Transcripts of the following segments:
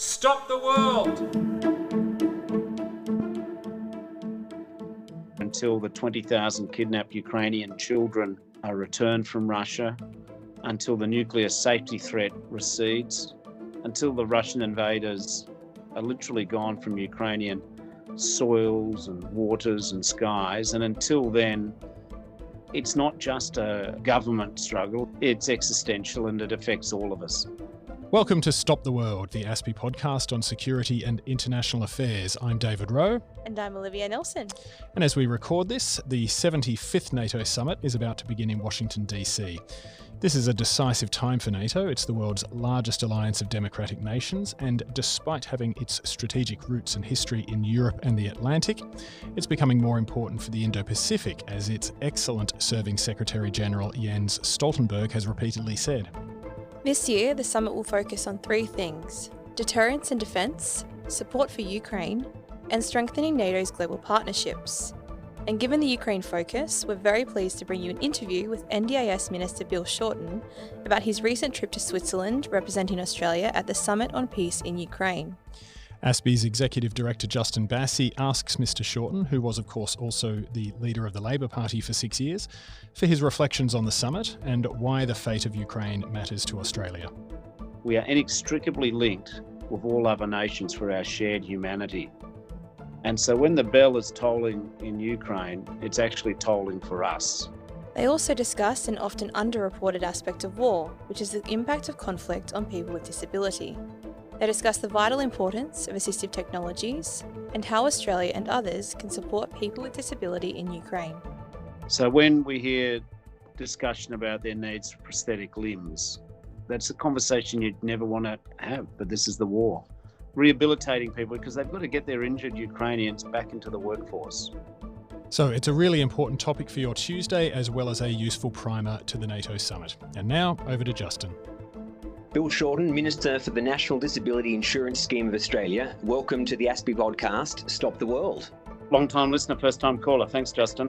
Stop the world! Until the 20,000 kidnapped Ukrainian children are returned from Russia, until the nuclear safety threat recedes, until the Russian invaders are literally gone from Ukrainian soils and waters and skies, and until then, it's not just a government struggle, it's existential and it affects all of us. Welcome to Stop the World, the ASPI podcast on security and international affairs. I'm David Rowe. And I'm Olivia Nelson. And as we record this, the 75th NATO summit is about to begin in Washington, D.C. This is a decisive time for NATO. It's the world's largest alliance of democratic nations, and despite having its strategic roots and history in Europe and the Atlantic, it's becoming more important for the Indo-Pacific, as its excellent serving Secretary-General Jens Stoltenberg has repeatedly said. This year, the summit will focus on three things: deterrence and defence, support for Ukraine, and strengthening NATO's global partnerships. And given the Ukraine focus, we're very pleased to bring you an interview with NDIS Minister Bill Shorten about his recent trip to Switzerland representing Australia at the Summit on Peace in Ukraine. ASPI's Executive Director Justin Bassi asks Mr Shorten, who was of course also the leader of the Labor Party for 6 years, for his reflections on the summit and why the fate of Ukraine matters to Australia. We are inextricably linked with all other nations for our shared humanity. And so when the bell is tolling in Ukraine, it's actually tolling for us. They also discuss an often underreported aspect of war, which is the impact of conflict on people with disability. They discuss the vital importance of assistive technologies and how Australia and others can support people with disability in Ukraine. So when we hear discussion about their needs for prosthetic limbs, that's a conversation you'd never want to have, but this is the war. Rehabilitating people because they've got to get their injured Ukrainians back into the workforce. So it's a really important topic for your Tuesday, as well as a useful primer to the NATO summit. And now, over to Justin. Bill Shorten, Minister for the National Disability Insurance Scheme of Australia. Welcome to the ASPI podcast, Stop the World. Long-time listener, first-time caller. Thanks, Justin.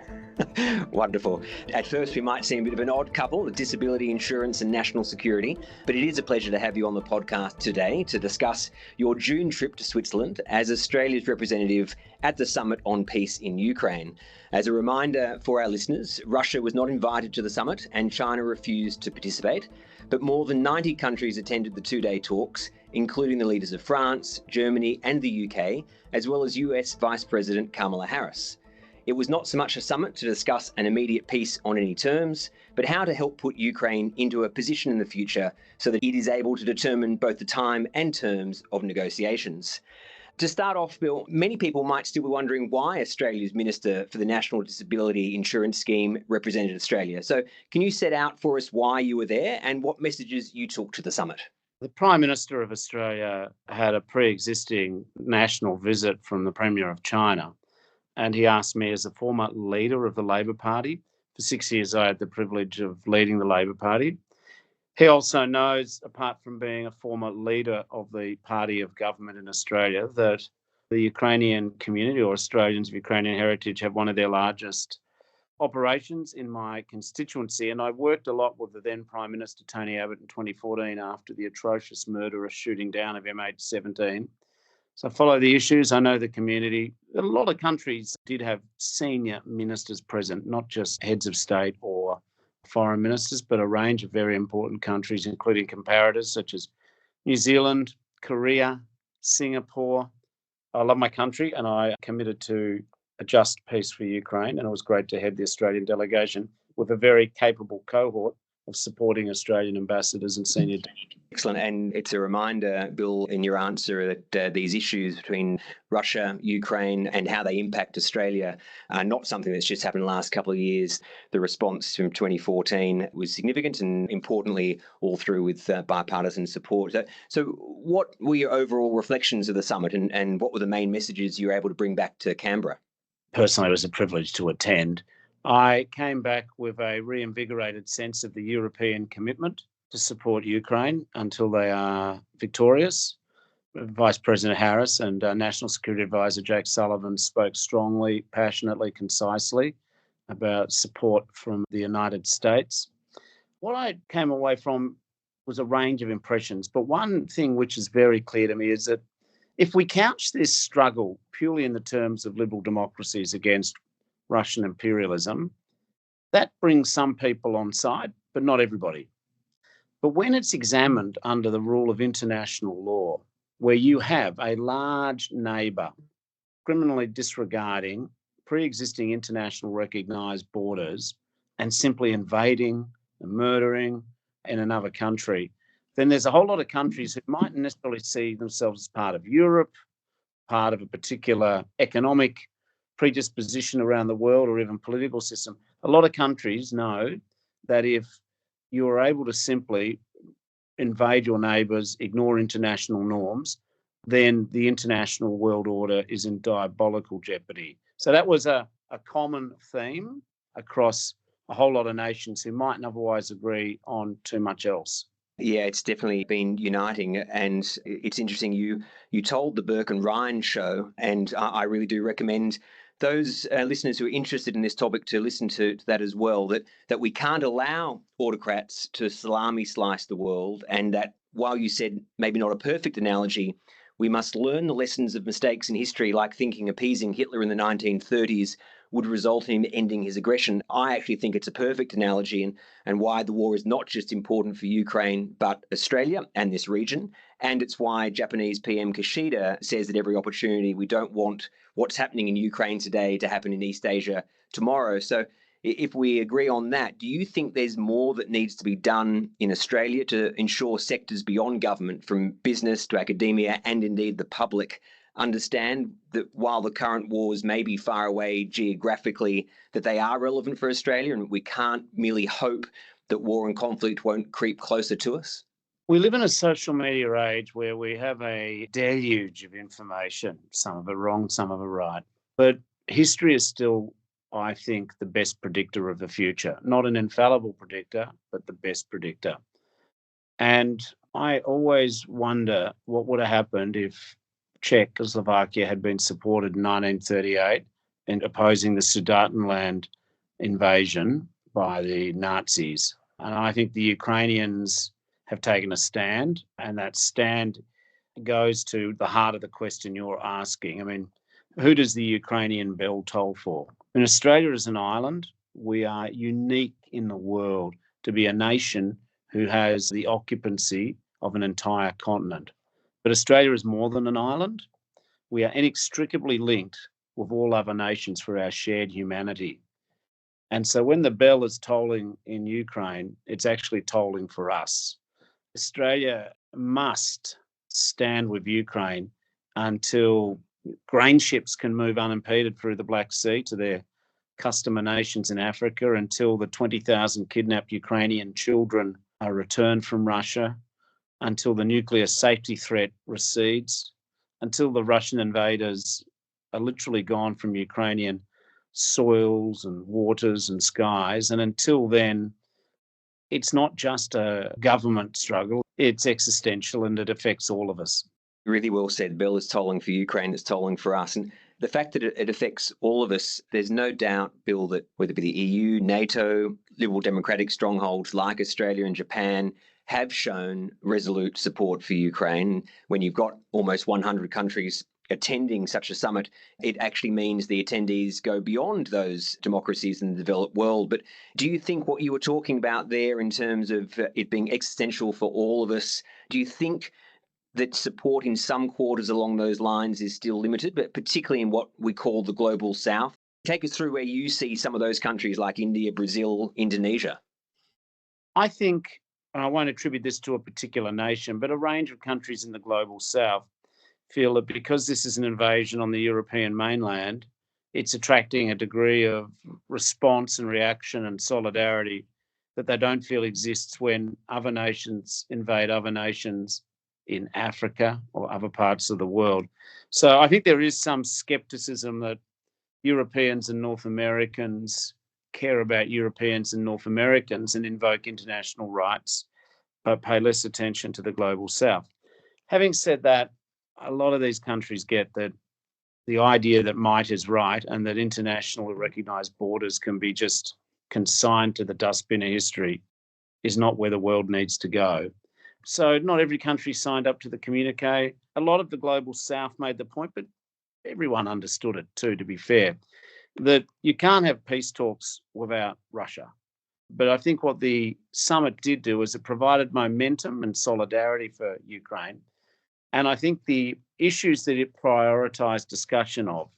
Wonderful. At first, we might seem a bit of an odd couple, the disability insurance and national security, but it is a pleasure to have you on the podcast today to discuss your June trip to Switzerland as Australia's representative at the Summit on Peace in Ukraine. As a reminder for our listeners, Russia was not invited to the summit and China refused to participate, but more than 90 countries attended the two-day talks, including the leaders of France, Germany and the UK, as well as US Vice President Kamala Harris. It was not so much a summit to discuss an immediate peace on any terms, but how to help put Ukraine into a position in the future so that it is able to determine both the time and terms of negotiations. To start off, Bill, many people might still be wondering why Australia's Minister for the National Disability Insurance Scheme represented Australia. So can you set out for us why you were there and what messages you took to the summit? The Prime Minister of Australia had a pre-existing national visit from the Premier of China, and he asked me as a former leader of the Labor Party. For 6 years, I had the privilege of leading the Labor Party. He also knows, apart from being a former leader of the party of government in Australia, that the Ukrainian community or Australians of Ukrainian heritage have one of their largest operations in my constituency. And I worked a lot with the then Prime Minister Tony Abbott in 2014 after the atrocious murderous shooting down of MH17. So I follow the issues. I know the community. A lot of countries did have senior ministers present, not just heads of state or foreign ministers, but a range of very important countries, including comparators such as New Zealand, Korea, Singapore. I love my country and I committed to a just peace for Ukraine, and it was great to head the Australian delegation with a very capable cohort of supporting Australian ambassadors and senior. Excellent. And it's a reminder, Bill, in your answer that these issues between Russia, Ukraine and how they impact Australia are not something that's just happened in the last couple of years. The response from 2014 was significant and importantly all through with bipartisan support. So what were your overall reflections of the summit and what were the main messages you were able to bring back to Canberra? Personally, it was a privilege to attend. I came back with a reinvigorated sense of the European commitment to support Ukraine until they are victorious. Vice President Harris and National Security Advisor Jake Sullivan spoke strongly, passionately, concisely about support from the United States. What I came away from was a range of impressions. But one thing which is very clear to me is that if we couch this struggle purely in the terms of liberal democracies against Russian imperialism, that brings some people on side, but not everybody. But when it's examined under the rule of international law, where you have a large neighbour criminally disregarding pre-existing international recognised borders and simply invading and murdering in another country, then there's a whole lot of countries who mightn't necessarily see themselves as part of Europe, part of a particular economic predisposition around the world or even political system. A lot of countries know that if you are able to simply invade your neighbours, ignore international norms, then the international world order is in diabolical jeopardy. So that was a common theme across a whole lot of nations who mightn't otherwise agree on too much else. Yeah, it's definitely been uniting, and it's interesting. You told the Burke and Ryan show, and I really do recommend those listeners who are interested in this topic to listen to that as well. That we can't allow autocrats to salami slice the world, and that while you said maybe not a perfect analogy, we must learn the lessons of mistakes in history, like thinking appeasing Hitler in the 1930s would result in him ending his aggression. I actually think it's a perfect analogy and why the war is not just important for Ukraine, but Australia and this region. And it's why Japanese PM Kishida says at every opportunity, we don't want what's happening in Ukraine today to happen in East Asia tomorrow. So if we agree on that, do you think there's more that needs to be done in Australia to ensure sectors beyond government, from business to academia and indeed the public, understand that while the current wars may be far away geographically, that they are relevant for Australia, and we can't merely hope that war and conflict won't creep closer to us? We live in a social media age where we have a deluge of information, some of it wrong, some of it right. But history is still, I think, the best predictor of the future. Not an infallible predictor, but the best predictor. And I always wonder what would have happened if Czechoslovakia had been supported in 1938 in opposing the Sudetenland invasion by the Nazis. And I think the Ukrainians have taken a stand, and that stand goes to the heart of the question you're asking. I mean, who does the Ukrainian bell toll for? In Australia as an island, we are unique in the world to be a nation who has the occupancy of an entire continent. But Australia is more than an island. We are inextricably linked with all other nations for our shared humanity. And so when the bell is tolling in Ukraine, it's actually tolling for us. Australia must stand with Ukraine until grain ships can move unimpeded through the Black Sea to their customer nations in Africa, until the 20,000 kidnapped Ukrainian children are returned from Russia, until the nuclear safety threat recedes, until the Russian invaders are literally gone from Ukrainian soils and waters and skies. And until then, it's not just a government struggle, it's existential, and it affects all of us. Really well said. Bell is tolling for Ukraine, it's tolling for us. And the fact that it affects all of us, there's no doubt, Bill, that whether it be the EU, NATO, liberal democratic strongholds like Australia and Japan have shown resolute support for Ukraine. When you've got almost 100 countries attending such a summit, it actually means the attendees go beyond those democracies in the developed world. But do you think what you were talking about there in terms of it being existential for all of us, do you think that support in some quarters along those lines is still limited, but particularly in what we call the global south? Take us through where you see some of those countries like India, Brazil, Indonesia. I think, and I won't attribute this to a particular nation, but a range of countries in the global south feel that because this is an invasion on the European mainland, it's attracting a degree of response and reaction and solidarity that they don't feel exists when other nations invade other nations in Africa or other parts of the world. So I think there is some skepticism that Europeans and North Americans care about Europeans and North Americans and invoke international rights, but pay less attention to the global south. Having said that, a lot of these countries get that the idea that might is right and that internationally recognised borders can be just consigned to the dustbin of history is not where the world needs to go. So not every country signed up to the communique. A lot of the global south made the point, but everyone understood it too, to be fair, that you can't have peace talks without Russia. But I think what the summit did do is it provided momentum and solidarity for Ukraine. And I think the issues that it prioritised discussion of,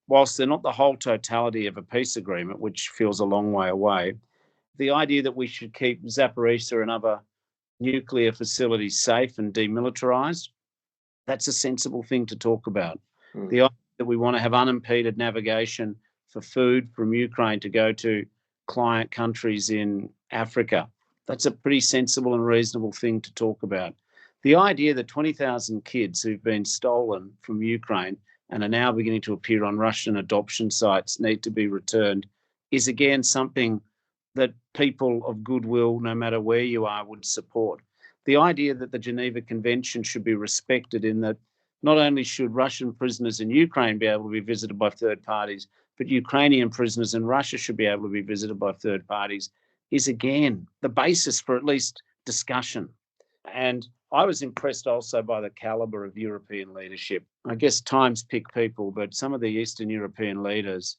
whilst they're not the whole totality of a peace agreement, which feels a long way away, the idea that we should keep Zaporizhzhia and other nuclear facilities safe and demilitarised, that's a sensible thing to talk about. The idea that we want to have unimpeded navigation for food from Ukraine to go to client countries in Africa, that's a pretty sensible and reasonable thing to talk about. The idea that 20,000 kids who've been stolen from Ukraine and are now beginning to appear on Russian adoption sites need to be returned is again something that people of goodwill, no matter where you are, would support. The idea that the Geneva Convention should be respected in that not only should Russian prisoners in Ukraine be able to be visited by third parties, but Ukrainian prisoners in Russia should be able to be visited by third parties is again the basis for at least discussion. And I was impressed also by the calibre of European leadership. I guess times pick people, but some of the Eastern European leaders,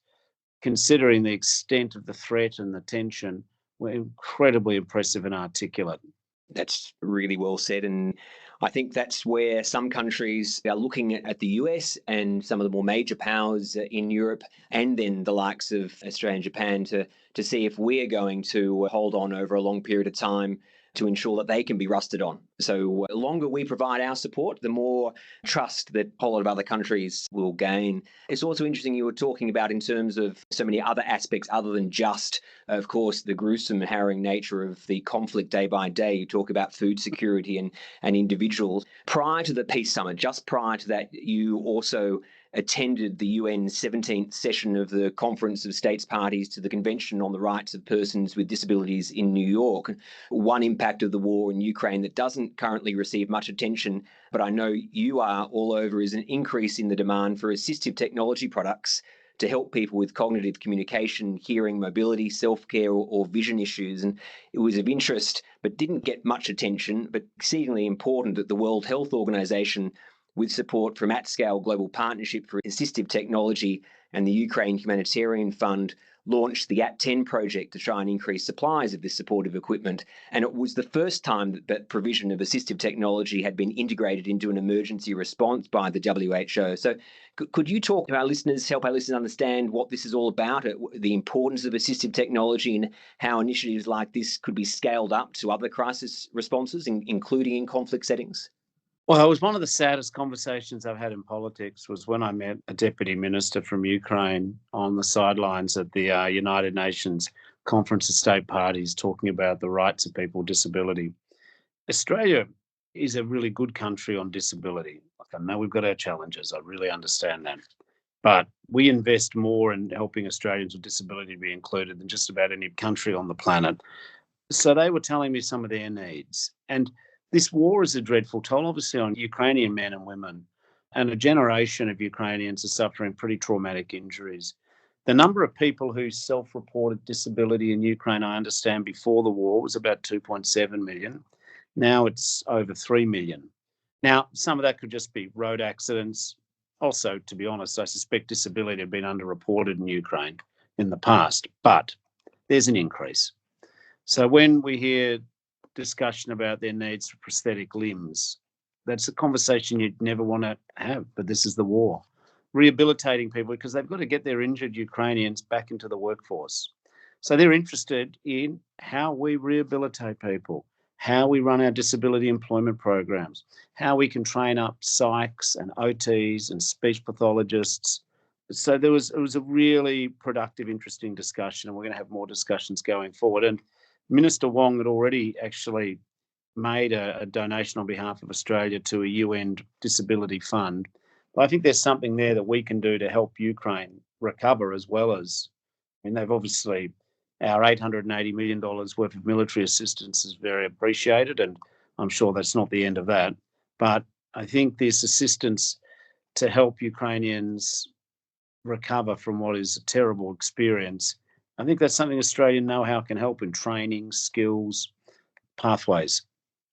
considering the extent of the threat and the tension, were incredibly impressive and articulate. That's really well said. And I think that's where some countries are looking at the US and some of the more major powers in Europe, and then the likes of Australia and Japan to see if we're going to hold on over a long period of time to ensure that they can be rusted on. So the longer we provide our support, the more trust that a whole lot of other countries will gain. It's also interesting you were talking about in terms of so many other aspects other than just, of course, the gruesome, harrowing nature of the conflict day by day. You talk about food security and individuals. Prior to the Peace Summit, just prior to that, you also attended the UN's 17th session of the Conference of States Parties to the Convention on the Rights of Persons with Disabilities in New York. One impact of the war in Ukraine that doesn't currently receive much attention, but I know you are all over, is an increase in the demand for assistive technology products to help people with cognitive communication, hearing, mobility, self-care, or vision issues. And it was of interest, but didn't get much attention, but exceedingly important that the World Health Organization, with support from At-Scale Global Partnership for Assistive Technology and the Ukraine Humanitarian Fund, launched the At-10 project to try and increase supplies of this supportive equipment. And it was the first time that provision of assistive technology had been integrated into an emergency response by the WHO. So could you talk to our listeners, help our listeners understand what this is all about, the importance of assistive technology, and how initiatives like this could be scaled up to other crisis responses, including in conflict settings? Well, it was one of the saddest conversations I've had in politics was when I met a deputy minister from Ukraine on the sidelines at the United Nations Conference of State Parties talking about the rights of people with disability. Australia is a really good country on disability. Like, I know we've got our challenges. I really understand that. But we invest more in helping Australians with disability to be included than just about any country on the planet. So they were telling me some of their needs. And this war is a dreadful toll, obviously, on Ukrainian men and women. And a generation of Ukrainians are suffering pretty traumatic injuries. The number of people who self-reported disability in Ukraine, I understand, before the war was about 2.7 million. Now it's over 3 million. Now, some of that could just be road accidents. Also, to be honest, I suspect disability had been underreported in Ukraine in the past, but there's an increase. So when we hear discussion about their needs for prosthetic limbs, that's a conversation you'd never want to have, but this is the war. Rehabilitating people, because they've got to get their injured Ukrainians back into the workforce. So they're interested in how we rehabilitate people, how we run our disability employment programs, how we can train up psychs and OTs and speech pathologists. So it was a really productive, interesting discussion, and we're going to have more discussions going forward. And Minister Wong had already actually made a donation on behalf of Australia to a UN disability fund. But I think there's something there that we can do to help Ukraine recover, as well as, I mean, they've obviously, our $880 million worth of military assistance is very appreciated, and I'm sure that's not the end of that. But I think this assistance to help Ukrainians recover from what is a terrible experience, I think that's something Australian know-how can help in training, skills, pathways.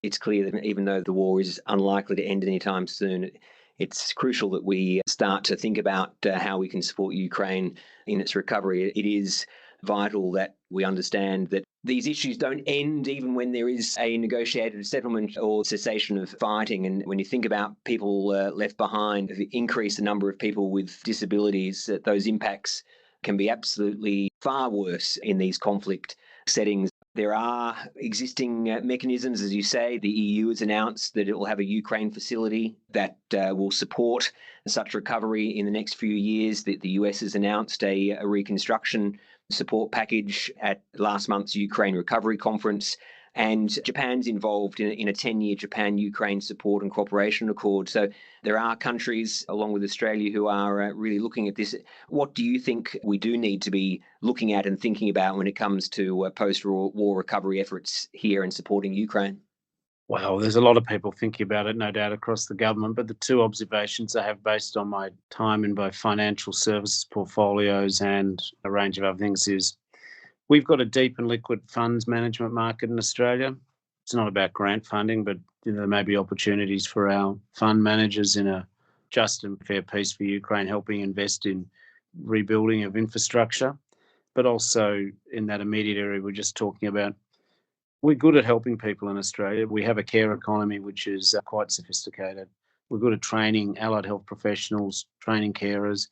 It's clear that even though the war is unlikely to end anytime soon, it's crucial that we start to think about how we can support Ukraine in its recovery. It is vital that we understand that these issues don't end even when there is a negotiated settlement or cessation of fighting. And when you think about people left behind, the increase the number of people with disabilities, those impacts can be absolutely far worse in these conflict settings. There are existing mechanisms, as you say. The EU has announced that it will have a Ukraine facility that will support such recovery in the next few years. The US has announced a reconstruction support package at last month's Ukraine Recovery Conference. And Japan's involved in a 10-year Japan-Ukraine support and cooperation accord. So there are countries, along with Australia, who are really looking at this. What do you think we do need to be looking at and thinking about when it comes to post-war recovery efforts here and supporting Ukraine? Well, there's a lot of people thinking about it, no doubt, across the government. But the two observations I have based on my time in both financial services portfolios and a range of other things is we've got a deep and liquid funds management market in Australia. It's not about grant funding, but there may be opportunities for our fund managers in a just and fair peace for Ukraine, helping invest in rebuilding of infrastructure, but also in that immediate area we're just talking about. We're good at helping people in Australia. We have a care economy which is quite sophisticated. We're good at training allied health professionals, training carers,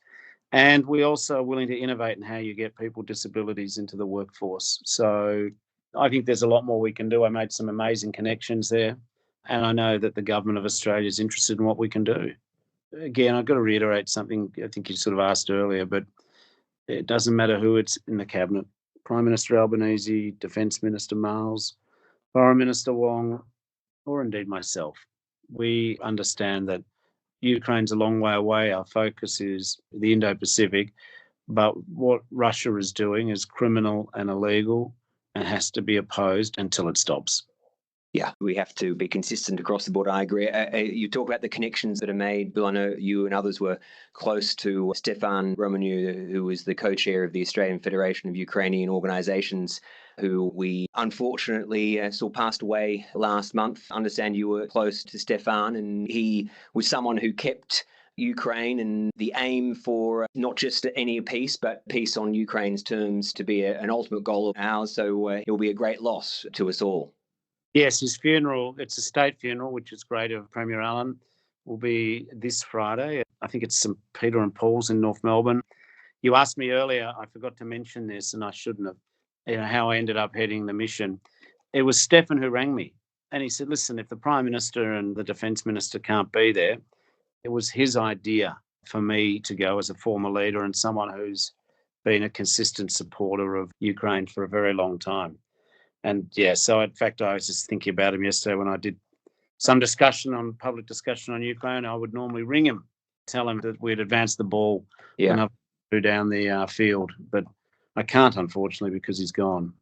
and we also are willing to innovate in how you get people with disabilities into the workforce. So I think there's a lot more we can do. I made some amazing connections there, and I know that the government of Australia is interested in what we can do. Again, I've got to reiterate something I think you sort of asked earlier, but it doesn't matter who it's in the cabinet. Prime Minister Albanese, Defence Minister Miles, Foreign Minister Wong, or indeed myself. We understand that Ukraine's a long way away. Our focus is the Indo-Pacific, but what Russia is doing is criminal and illegal and has to be opposed until it stops. Yeah, we have to be consistent across the board. I agree. You talk about the connections that are made. Bill, I know you and others were close to Stefan Romaniu, who was the co-chair of the Australian Federation of Ukrainian Organisations, who we unfortunately saw passed away last month. I understand you were close to Stefan, and he was someone who kept Ukraine and the aim for not just any peace, but peace on Ukraine's terms to be an ultimate goal of ours. So it will be a great loss to us all. Yes, his funeral, it's a state funeral, which is great, of Premier Allen, will be this Friday. I think it's St Peter and Paul's in North Melbourne. You asked me earlier, I forgot to mention this, and I shouldn't have, how I ended up heading the mission. It was Stefan who rang me, and he said, listen, if the Prime Minister and the Defence Minister can't be there, it was his idea for me to go as a former leader and someone who's been a consistent supporter of Ukraine for a very long time. And yeah, so in fact, I was just thinking about him yesterday when I did some public discussion on Ukraine. I would normally ring him, tell him that we'd advanced the ball enough to down the field. But I can't, unfortunately, because he's gone.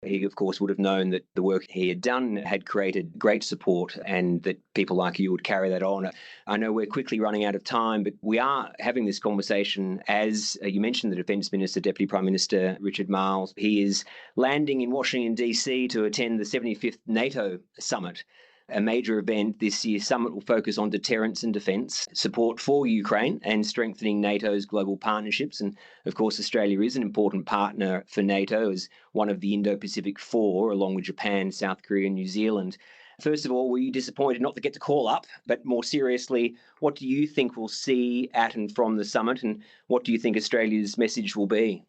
He, of course, would have known that the work he had done had created great support and that people like you would carry that on. I know we're quickly running out of time, but we are having this conversation as you mentioned the Defence Minister, Deputy Prime Minister Richard Marles. He is landing in Washington, D.C. to attend the 75th NATO summit. A major event this year's summit will focus on deterrence and defence, support for Ukraine and strengthening NATO's global partnerships. And of course, Australia is an important partner for NATO as one of the Indo-Pacific Four, along with Japan, South Korea and New Zealand. First of all, were you disappointed not to get to call up? But more seriously, what do you think we'll see at and from the summit, and what do you think Australia's message will be?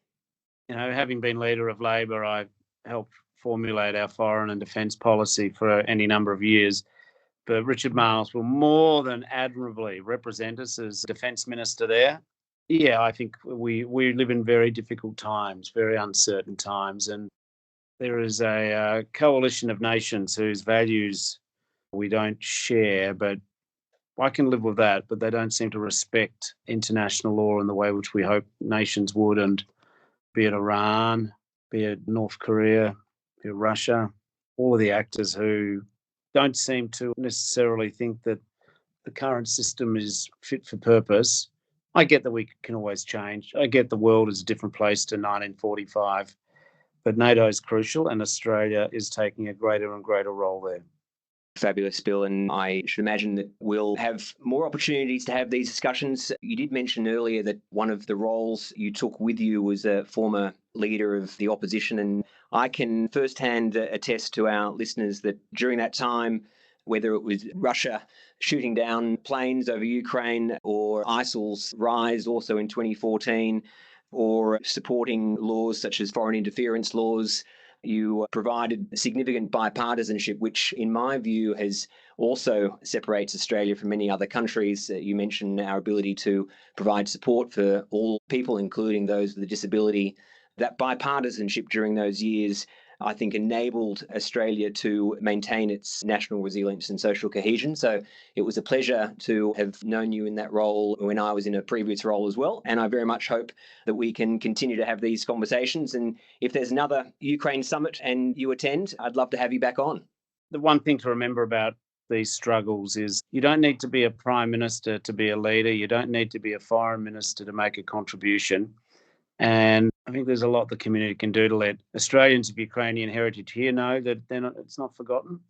Having been leader of Labor, I helped formulate our foreign and defence policy for any number of years. But Richard Marles will more than admirably represent us as Defence Minister there. Yeah, I think we live in very difficult times, very uncertain times, and there is a coalition of nations whose values we don't share, but I can live with that, but they don't seem to respect international law in the way which we hope nations would, and be it Iran, be it North Korea, Russia, all of the actors who don't seem to necessarily think that the current system is fit for purpose. I get that we can always change. I get the world is a different place to 1945, but NATO is crucial and Australia is taking a greater and greater role there. Fabulous, Bill, and I should imagine that we'll have more opportunities to have these discussions. You did mention earlier that one of the roles you took with you was a former leader of the opposition, and I can firsthand attest to our listeners that during that time, whether it was Russia shooting down planes over Ukraine or ISIL's rise also in 2014, or supporting laws such as foreign interference laws, you provided significant bipartisanship, which in my view has also separates Australia from many other countries. You mentioned our ability to provide support for all people, including those with a disability. That bipartisanship during those years, I think, enabled Australia to maintain its national resilience and social cohesion. So it was a pleasure to have known you in that role when I was in a previous role as well. And I very much hope that we can continue to have these conversations. And if there's another Ukraine summit and you attend, I'd love to have you back on. The one thing to remember about these struggles is you don't need to be a prime minister to be a leader. You don't need to be a foreign minister to make a contribution. And I think there's a lot the community can do to let Australians of Ukrainian heritage here know that it's not forgotten.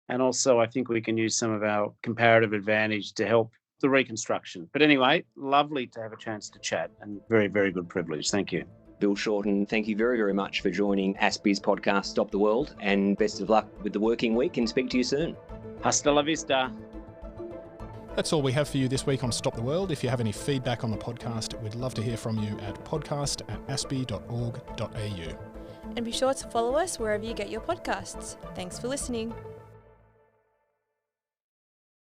And also, I think we can use some of our comparative advantage to help the reconstruction. But anyway, lovely to have a chance to chat, and very, very good privilege. Thank you. Bill Shorten, thank you very, very much for joining ASPI's podcast, Stop the World, and best of luck with the working week, and speak to you soon. Hasta la vista. That's all we have for you this week on Stop the World. If you have any feedback on the podcast, we'd love to hear from you at podcast@aspi.org.au. And be sure to follow us wherever you get your podcasts. Thanks for listening.